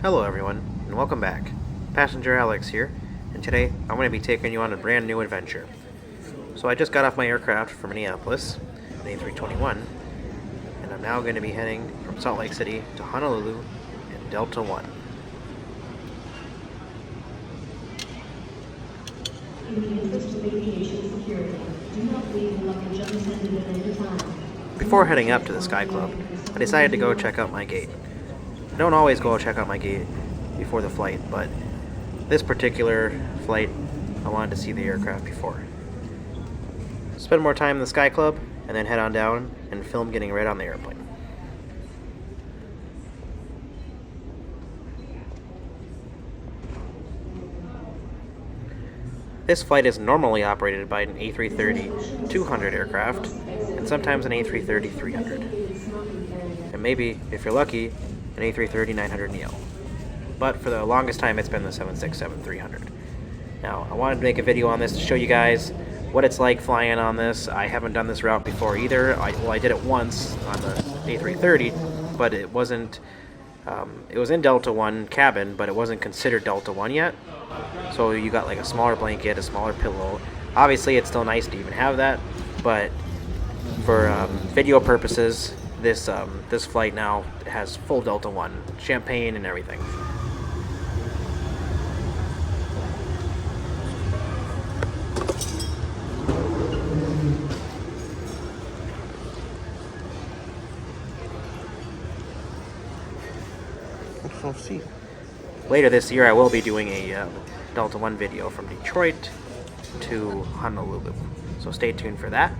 Hello everyone, and welcome back. Passenger Alex here, and today I'm going to be taking you on a brand new adventure. So I just got off my aircraft from Minneapolis, an A321, and I'm now going to be heading from Salt Lake City to Honolulu in Delta One. Before heading up to the Sky Club, I decided to go check out my gate. I don't always go check out my gate before the flight, but this particular flight, I wanted to see the aircraft before. Spend more time in the Sky Club, and then head on down and film getting right on the airplane. This flight is normally operated by an A330-200 aircraft, and sometimes an A330-300. And maybe, if you're lucky, an A330-900neo. But for the longest time, it's been the 767-300. Now, I wanted to make a video on this to show you guys what it's like flying on this. I haven't done this route before either. I did it once on the A330, but it wasn't. It was in Delta One cabin, but it wasn't considered Delta One yet. So you got like a smaller blanket, a smaller pillow. Obviously, it's still nice to even have that, but for video purposes, this flight now has full Delta One, champagne and everything. Later this year, I will be doing a Delta One video from Detroit to Honolulu, so stay tuned for that.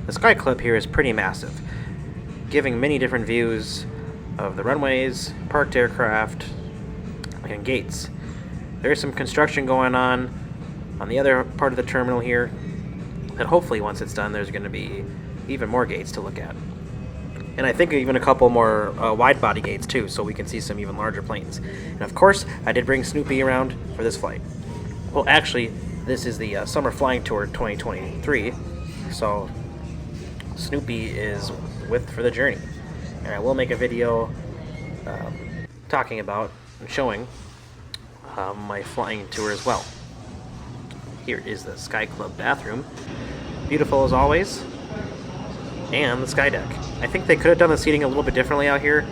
The Sky Club here is pretty massive, giving many different views of the runways, parked aircraft, and gates. There is some construction going on the other part of the terminal here, and hopefully once it's done there's going to be even more gates to look at. And I think even a couple more wide-body gates too, so we can see some even larger planes. And of course, I did bring Snoopy around for this flight. Well, actually, this is the Summer Flying Tour 2023, so Snoopy is with for the journey. And I will make a video talking about and showing my flying tour as well. Here is the Sky Club bathroom. Beautiful as always. And the sky deck. I think they could have done the seating a little bit differently out here,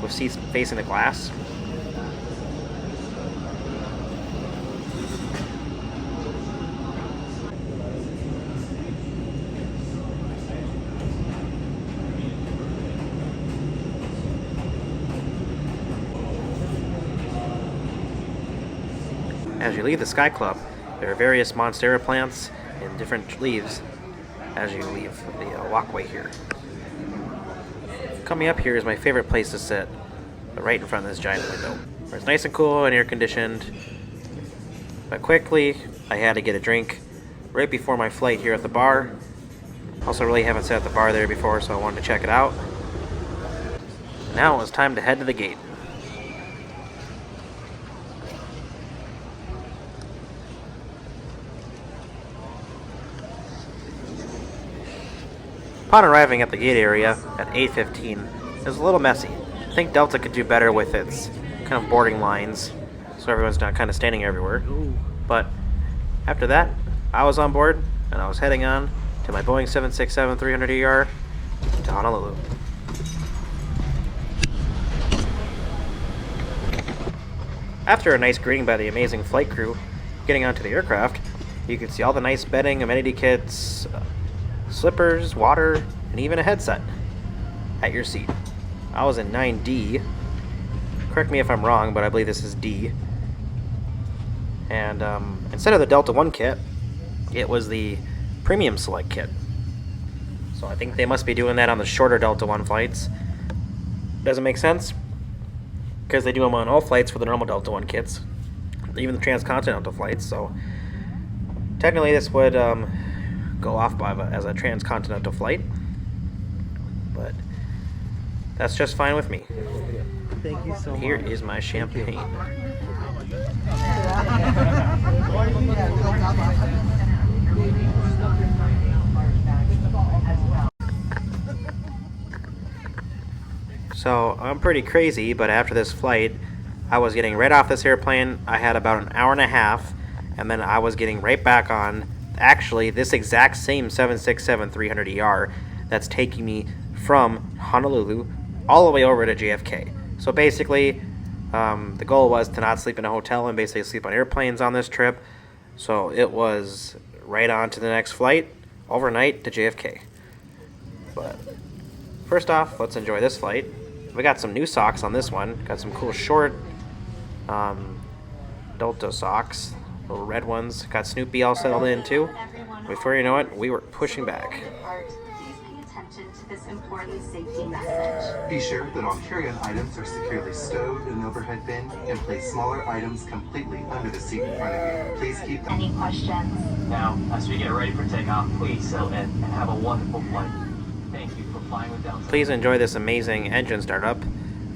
with seats facing the glass. As you leave the Sky Club, there are various monstera plants and different leaves as you leave the walkway here. Coming up here is my favorite place to sit, right in front of this giant window, where it's nice and cool and air conditioned. But quickly, I had to get a drink right before my flight here at the bar. Also really haven't sat at the bar there before, so I wanted to check it out. Now it was time to head to the gate. Upon arriving at the gate area at 8:15, it was a little messy. I think Delta could do better with its kind of boarding lines, so everyone's not kind of standing everywhere. But after that, I was on board, and I was heading on to my Boeing 767-300ER to Honolulu. After a nice greeting by the amazing flight crew, getting onto the aircraft, you can see all the nice bedding, amenity kits, slippers, water, and even a headset at your seat. I was in 9D. Correct me if I'm wrong, but I believe this is D. And instead of the Delta One kit, it was the Premium Select kit. So I think they must be doing that on the shorter Delta One flights. Doesn't make sense, because they do them on all flights for the normal Delta One kits, even the transcontinental flights. So technically this would go off as a transcontinental flight, but that's just fine with me. Thank you so much. Here is my champagne. So I'm pretty crazy, but after this flight, I was getting right off this airplane. I had about an hour and a half, and then I was getting right back on actually this exact same 767-300ER that's taking me from Honolulu all the way over to JFK. So basically, the goal was to not sleep in a hotel and basically sleep on airplanes on this trip. So it was right on to the next flight, overnight to JFK. But first off, let's enjoy this flight. We got some new socks on this one. Got some cool short Delta socks, little red ones. Got Snoopy all settled in too. Before you know it, we were pushing back. This important safety message. Be sure that all carry-on items are securely stowed in an overhead bin and place smaller items completely under the seat in front of you. Please keep them. Any questions? Now, as we get ready for takeoff, please settle in and have a wonderful flight. Thank you for flying with Delta. Please enjoy this amazing engine startup.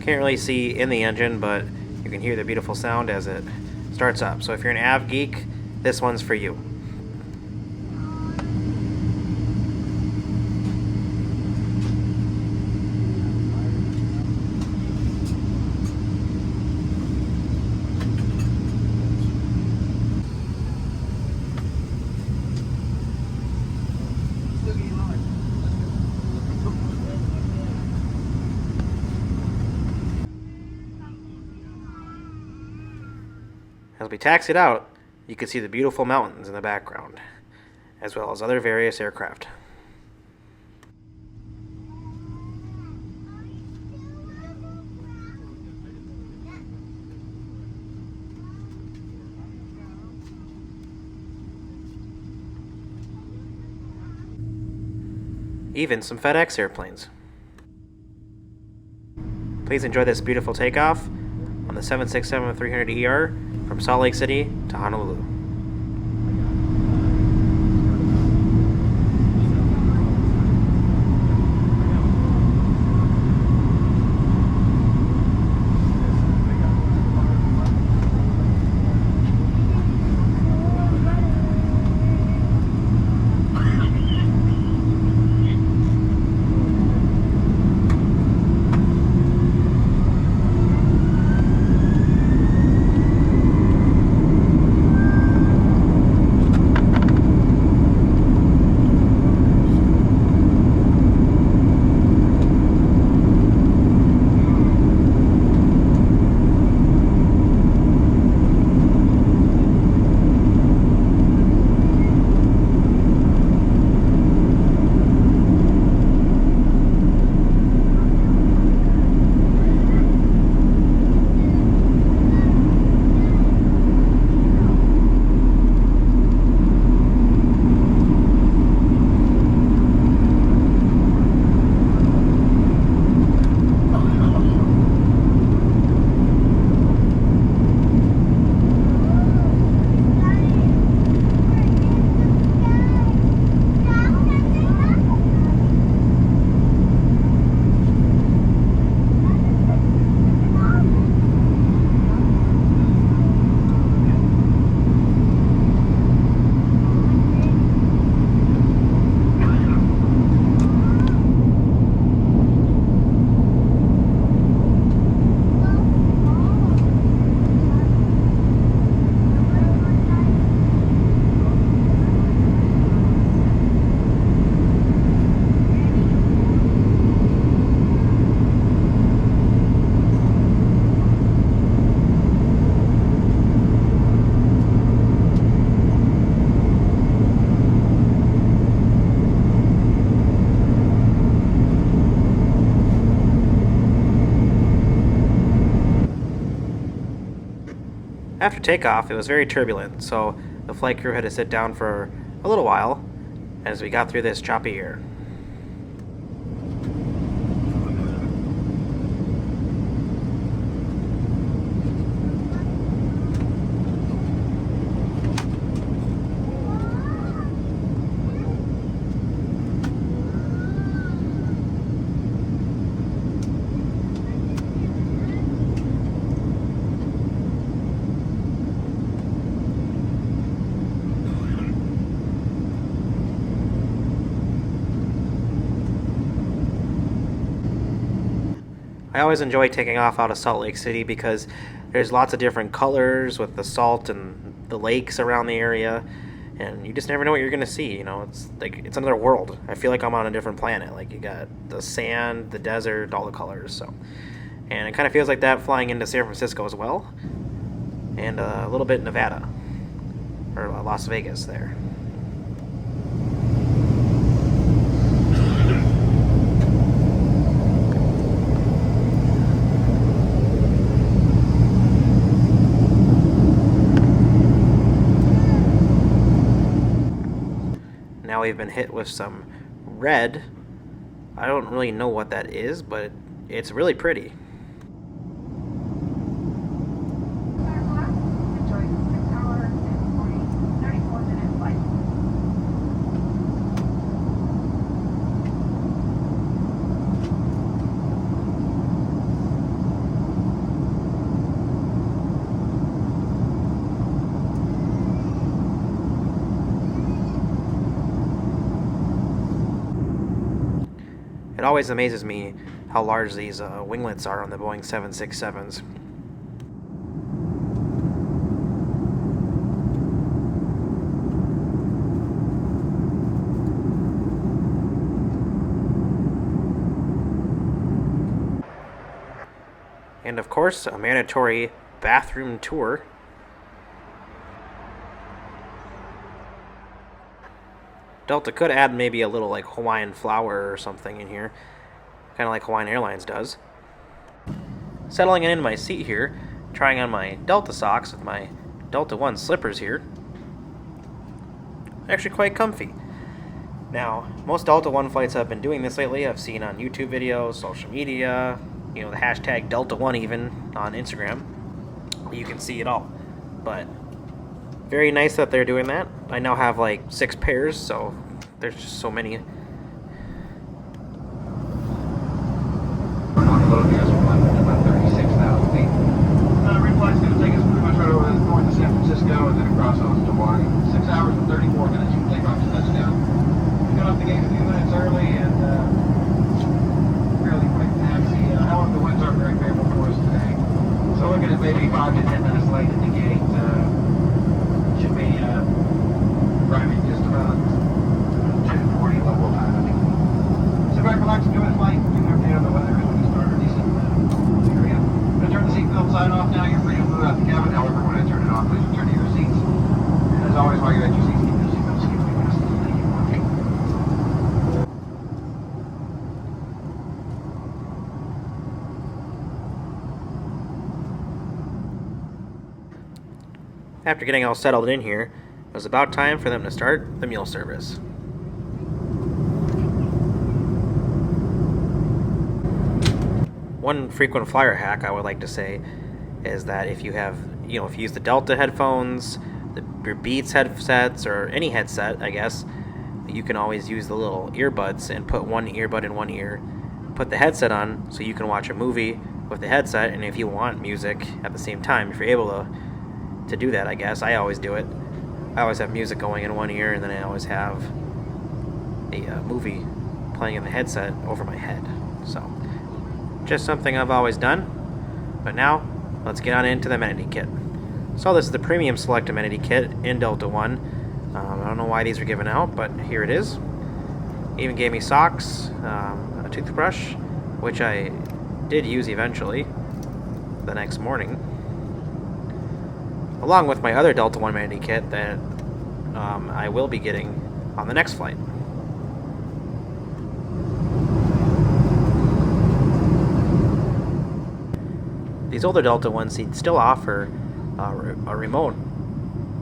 Can't really see in the engine, but you can hear the beautiful sound as it starts up. So if you're an Av geek, this one's for you. As we taxied out, you could see the beautiful mountains in the background, as well as other various aircraft. Even some FedEx airplanes. Please enjoy this beautiful takeoff on the 767-300ER from Salt Lake City to Honolulu. After takeoff, it was very turbulent, so the flight crew had to sit down for a little while as we got through this choppy air. I always enjoy taking off out of Salt Lake City because there's lots of different colors with the salt and the lakes around the area, and you just never know what you're gonna see. You know, it's like it's another world. I feel like I'm on a different planet. Like you got the sand, the desert, all the colors. So, and it kind of feels like that flying into San Francisco as well, and a little bit Nevada or Las Vegas there. Now we've been hit with some red. I don't really know what that is, but it's really pretty. It always amazes me how large these winglets are on the Boeing 767s. And of course, a mandatory bathroom tour. Delta could add maybe a little like Hawaiian flower or something in here, kind of like Hawaiian Airlines does. Settling in my seat here, trying on my Delta socks with my Delta One slippers here. Actually quite comfy. Now, most Delta One flights have been doing this lately. I've seen on YouTube videos, social media, you know, the hashtag Delta One even on Instagram. You can see it all. But very nice that they're doing that. I now have like 6 pairs, so there's just so many. Honolulu gas flight about 36,000 feet. Reflight's going to take us pretty much right over north of San Francisco and then across over to Hawaii. 6 hours and 34 minutes from takeoff to touchdown. We got off the gate a few minutes early and fairly quick taxi. However, the winds aren't very favorable for us today. So looking at maybe 5 to 10 minutes late at the gate. Should be arriving just about 2:40 local time. Sit back, relax, enjoy the flight. Do everything on the weather when you start a decent area. I'm going to turn the seatbelt sign off now. You're free to move out the cabin. However, when I turn it off, please return to your seats. And as always, while you're at your seats, keep your seatbelts securely fastened. Thank you for watching. After getting all settled in here, it was about time for them to start the meal service. One frequent flyer hack I would like to say is that if you have, if you use the Delta headphones, your Beats headsets, or any headset, I guess, you can always use the little earbuds and put one earbud in one ear, put the headset on so you can watch a movie with the headset, and if you want music at the same time, if you're able to do that, I guess. I always do it. I always have music going in one ear, and then I always have a movie playing in the headset over my head. So, just something I've always done. But now, let's get on into the amenity kit. So this is the Premium Select Amenity Kit in Delta One. I don't know why these are given out, but here it is. Even gave me socks, a toothbrush, which I did use eventually the next morning, along with my other Delta One amenity kit that I will be getting on the next flight. These older Delta One seats still offer a remote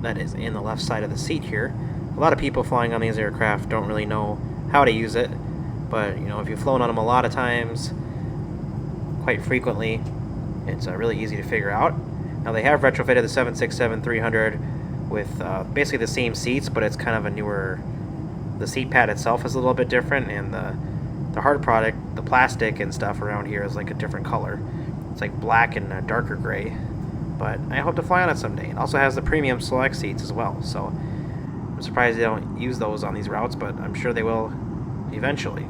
that is in the left side of the seat here. A lot of people flying on these aircraft don't really know how to use it, but if you've flown on them a lot of times, quite frequently, it's really easy to figure out. Now they have retrofitted the 767-300 with basically the same seats, but it's kind of a newer. The seat pad itself is a little bit different, and the hard product, the plastic and stuff around here is like a different color. It's like black and a darker gray, but I hope to fly on it someday. It also has the Premium Select seats as well, so I'm surprised they don't use those on these routes, but I'm sure they will eventually.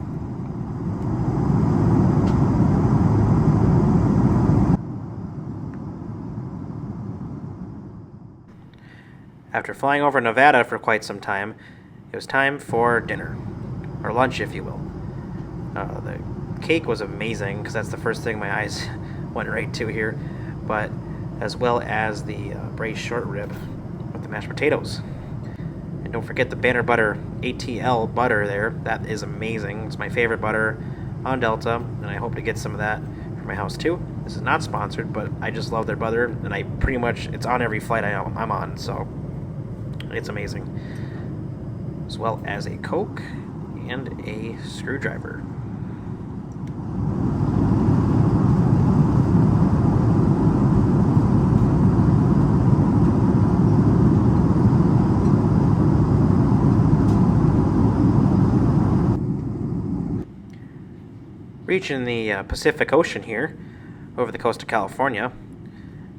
After flying over Nevada for quite some time, it was time for dinner, or lunch if you will. The cake was amazing, because that's the first thing my eyes went right to here, but as well as the braised short rib with the mashed potatoes. And don't forget the Banner Butter ATL butter there. That is amazing. It's my favorite butter on Delta, and I hope to get some of that for my house too. This is not sponsored, but I just love their butter, and it's on every flight I'm on, so it's amazing. As well as a Coke and a screwdriver. Reaching the Pacific Ocean here, over the coast of California.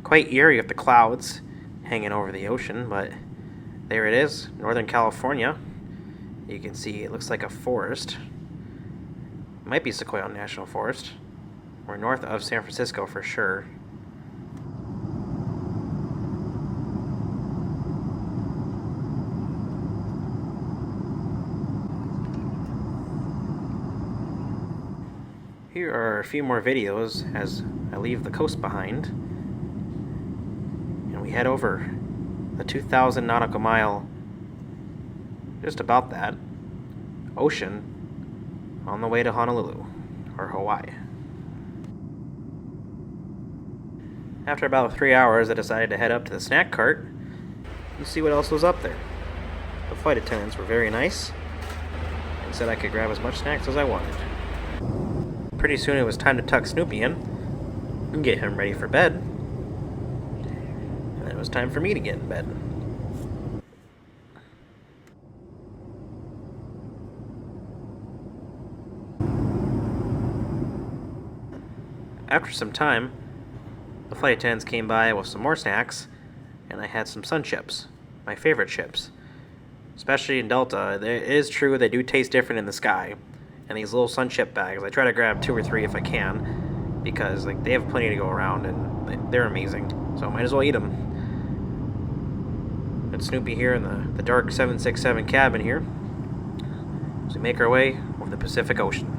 Quite eerie with the clouds hanging over the ocean, but there it is, Northern California. You can see it looks like a forest. Might be Sequoia National Forest. We're north of San Francisco for sure. Here are a few more videos as I leave the coast behind, and we head over the 2,000 nautical mile, just about that, ocean on the way to Honolulu, or Hawaii. After about 3 hours, I decided to head up to the snack cart and see what else was up there. The flight attendants were very nice and said I could grab as much snacks as I wanted. Pretty soon it was time to tuck Snoopy in and get him ready for bed. And then it was time for me to get in bed. After some time, the flight attendants came by with some more snacks, and I had some sun chips, my favorite chips. Especially in Delta, it is true they do taste different in the sky. And these little sun chip bags, I try to grab 2 or 3 if I can, because they have plenty to go around, and they're amazing. So I might as well eat them. Got Snoopy here in the dark 767 cabin here, as we make our way over the Pacific Ocean.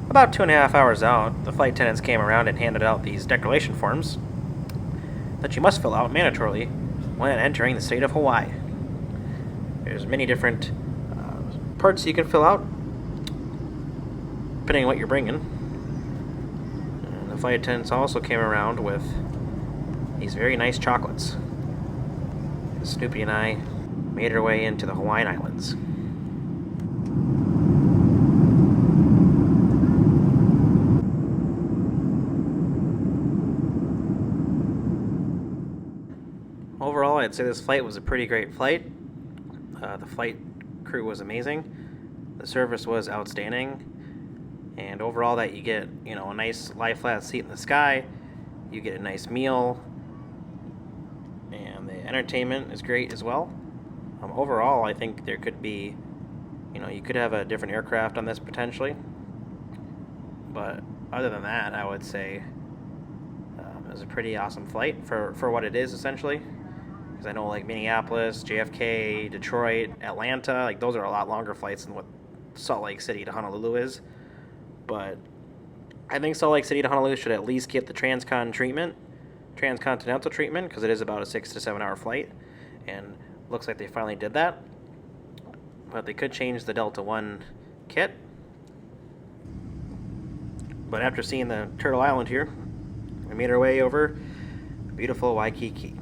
About 2.5 hours out, the flight attendants came around and handed out these declaration forms that you must fill out mandatorily when entering the state of Hawaii. There's many different parts you can fill out, depending on what you're bringing. And the flight attendants also came around with these very nice chocolates. Snoopy and I made our way into the Hawaiian Islands. Overall, I'd say this flight was a pretty great flight. The flight crew was amazing. The service was outstanding. And overall, that you get, a nice lie-flat seat in the sky. You get a nice meal. And the entertainment is great as well. Overall, I think there could be, you could have a different aircraft on this potentially. But other than that, I would say it was a pretty awesome flight for what it is, essentially. Because I know Minneapolis, JFK, Detroit, Atlanta, those are a lot longer flights than what Salt Lake City to Honolulu is. But I think Salt Lake City to Honolulu should at least get the transcontinental treatment, because it is about a 6 to 7 hour flight. And looks like they finally did that. But they could change the Delta One kit. But after seeing the Turtle Island here, we made our way over beautiful Waikiki.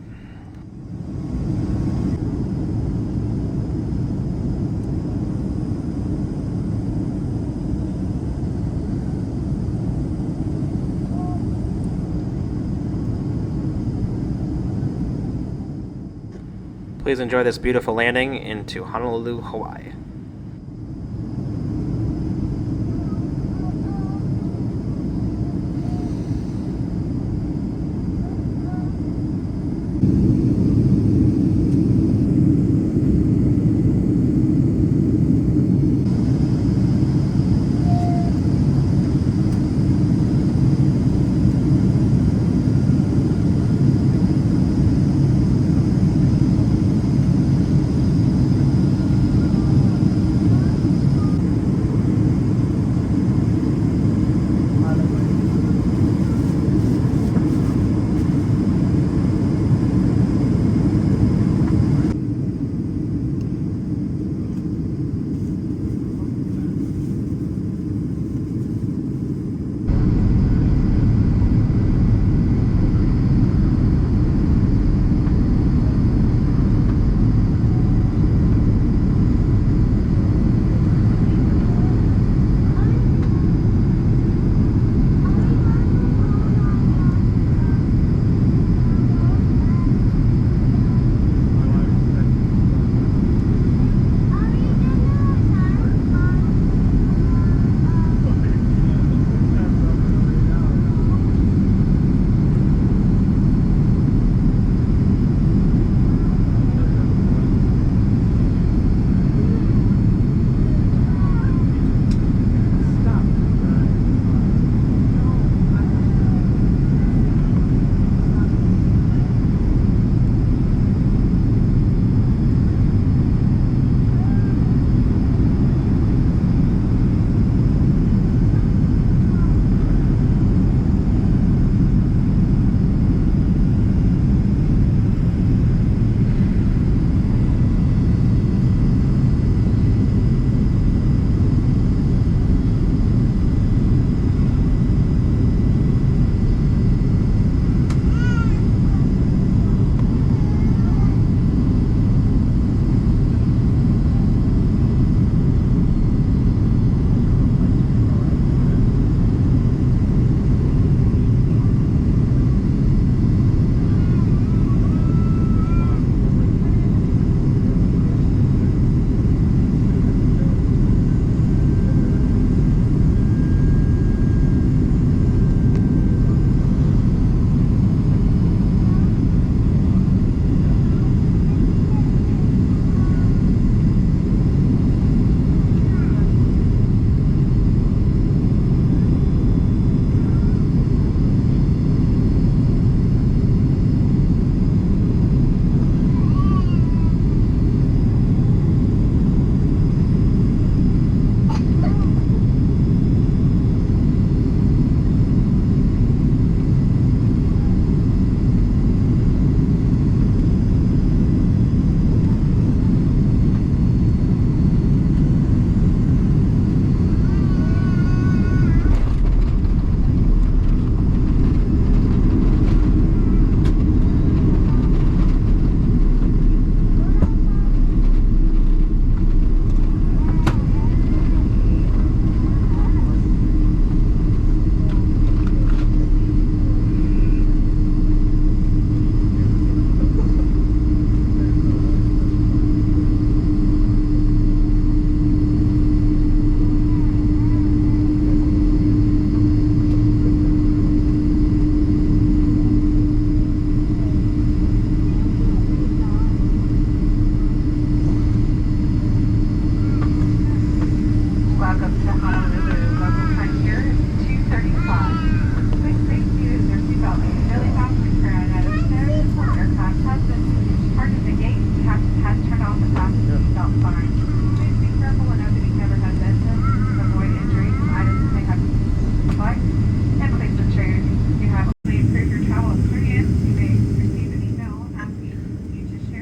Please enjoy this beautiful landing into Honolulu, Hawaii.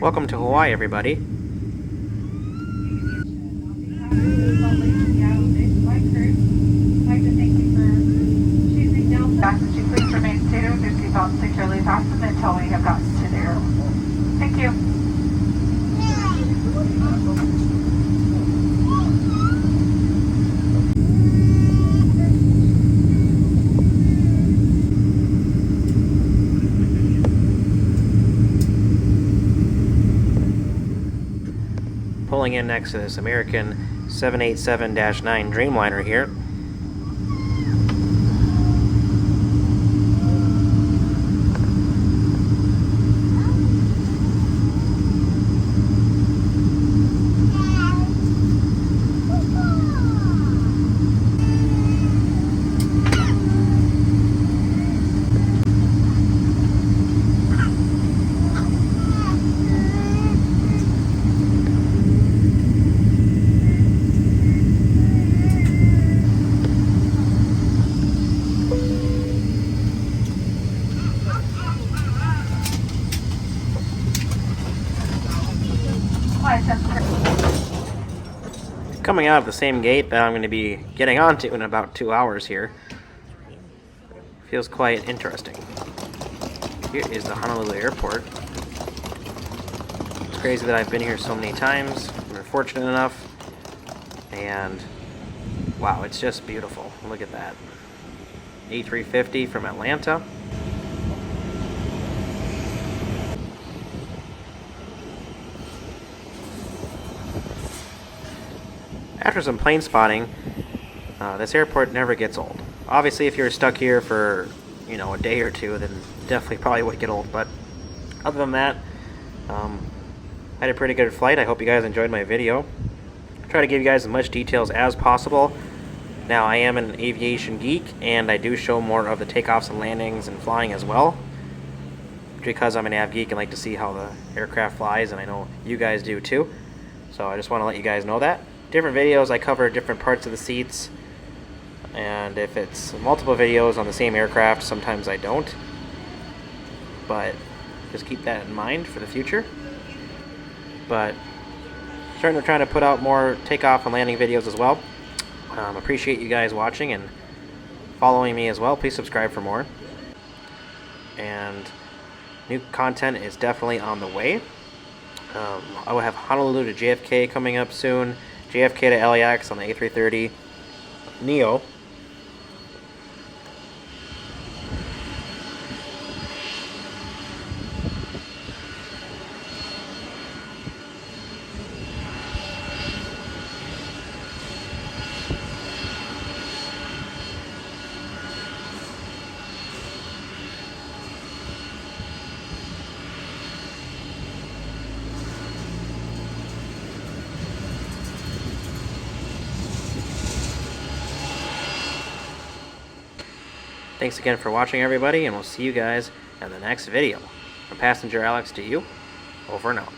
Welcome to Hawaii, everybody. Ask that you please remain seated with your seatbelt securely fastened until we have gotten to the airport. Thank you. Pulling in next to this American 787-9 Dreamliner here. Coming out of the same gate that I'm going to be getting onto in about 2 hours here. Feels quite interesting. Here is the Honolulu airport. It's crazy that I've been here so many times. We're fortunate enough. And wow, it's just beautiful. Look at that. A350 from Atlanta. After some plane spotting, this airport never gets old. Obviously, if you're stuck here for, a day or two, then definitely probably would get old. But other than that, I had a pretty good flight. I hope you guys enjoyed my video. Try to give you guys as much details as possible. Now, I am an aviation geek, and I do show more of the takeoffs and landings and flying as well. Because I'm an av geek and like to see how the aircraft flies, and I know you guys do too. So I just want to let you guys know that. Different videos, I cover different parts of the seats, and if it's multiple videos on the same aircraft, sometimes I don't, but just keep that in mind for the future. But starting to try to put out more takeoff and landing videos as well. Appreciate you guys watching and following me as well. Please subscribe for more, and new content is definitely on the way. I will have Honolulu to JFK coming up soon. JFK to LAX on the A330 Neo. Thanks again for watching, everybody, and we'll see you guys in the next video. From Passenger Alex to you, over and out.